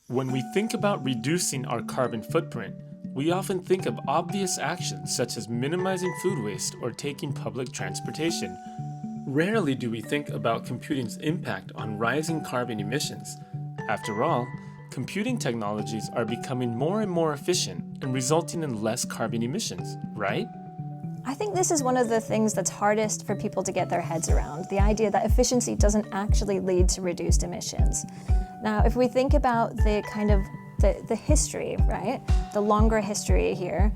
When we think about reducing our carbon footprint, we often think of obvious actions such as minimizing food waste or taking public transportation. Rarely do we think about computing's impact on rising carbon emissions. After all, computing technologies are becoming more and more efficient and resulting in less carbon emissions, right? I think this is one of the things that's hardest for people to get their heads around, the idea that efficiency doesn't actually lead to reduced emissions. Now, if we think about the history, right, the longer history here,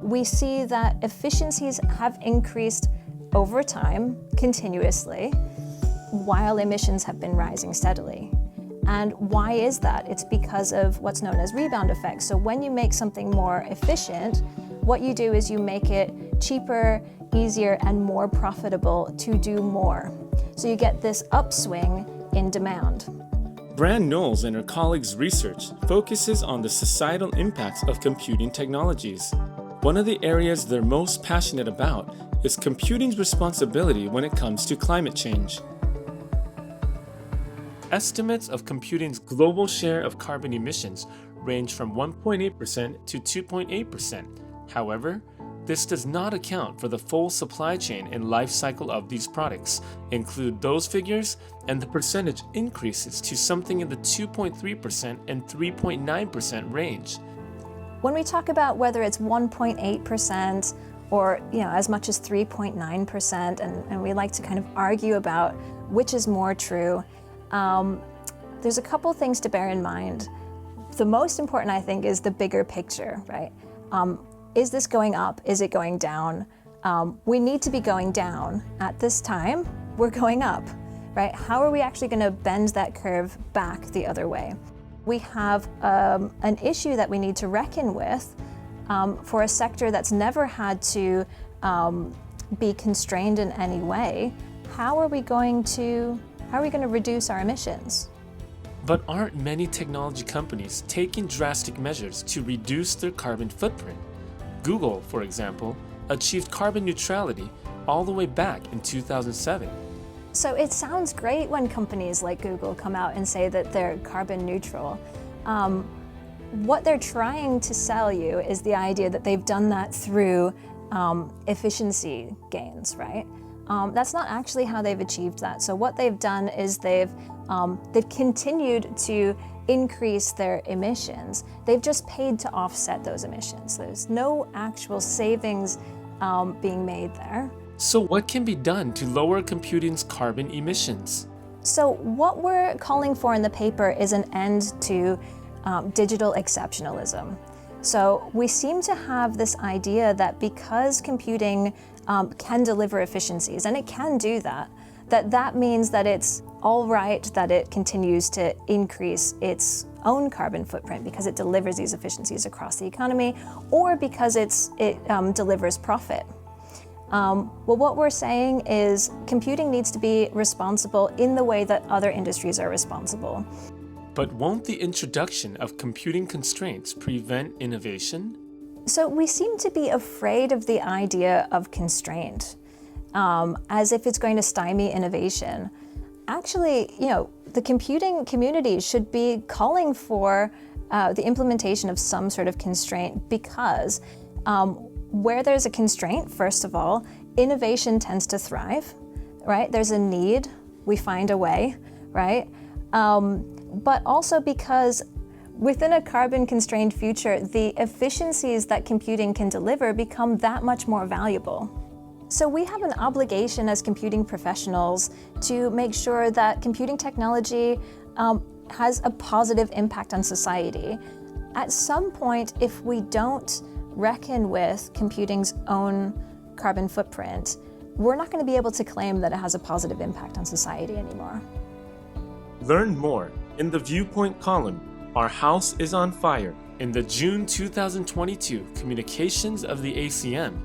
we see that efficiencies have increased over time, continuously, while emissions have been rising steadily. And why is that? It's because of what's known as rebound effects. So when you make something more efficient, what you do is you make it cheaper, easier, and more profitable to do more. So you get this upswing in demand. Bran Knowles and her colleagues' research focuses on the societal impacts of computing technologies. One of the areas they're most passionate about is computing's responsibility when it comes to climate change. Estimates of computing's global share of carbon emissions range from 1.8% to 2.8%. However, this does not account for the full supply chain and life cycle of these products. Include those figures, and the percentage increases to something in the 2.3% and 3.9% range. When we talk about whether it's 1.8% or as much as 3.9%, and we like to kind of argue about which is more true, there's a couple things to bear in mind. The most important, I think, is the bigger picture, right? Is this going up? Is it going down? We need to be going down. At this time, we're going up, right? How are we actually going to bend that curve back the other way? We have an issue that we need to reckon with for a sector that's never had to be constrained in any way. How are we going to reduce our emissions? But aren't many technology companies taking drastic measures to reduce their carbon footprint? Google, for example, achieved carbon neutrality all the way back in 2007. So it sounds great when companies like Google come out and say that they're carbon neutral. What they're trying to sell you is the idea that they've done that through efficiency gains, right? That's not actually how they've achieved that. So what they've done is they've continued to increase their emissions. They've just paid to offset those emissions. There's no actual savings being made there. So what can be done to lower computing's carbon emissions? So what we're calling for in the paper is an end to digital exceptionalism. So we seem to have this idea that because computing can deliver efficiencies, and it can do that, that means that it's all right that it continues to increase its own carbon footprint because it delivers these efficiencies across the economy, or because it delivers profit. Well, what we're saying is computing needs to be responsible in the way that other industries are responsible. But won't the introduction of computing constraints prevent innovation? So we seem to be afraid of the idea of constraint, as if it's going to stymie innovation. Actually, the computing community should be calling for the implementation of some sort of constraint, because where there's a constraint, first of all, innovation tends to thrive, right? There's a need, we find a way, right? But also because within a carbon-constrained future, the efficiencies that computing can deliver become that much more valuable. So we have an obligation as computing professionals to make sure that computing technology has a positive impact on society. At some point, if we don't reckon with computing's own carbon footprint, we're not going to be able to claim that it has a positive impact on society anymore. Learn more in the Viewpoint column, Our House is on Fire, in the June 2022 Communications of the ACM,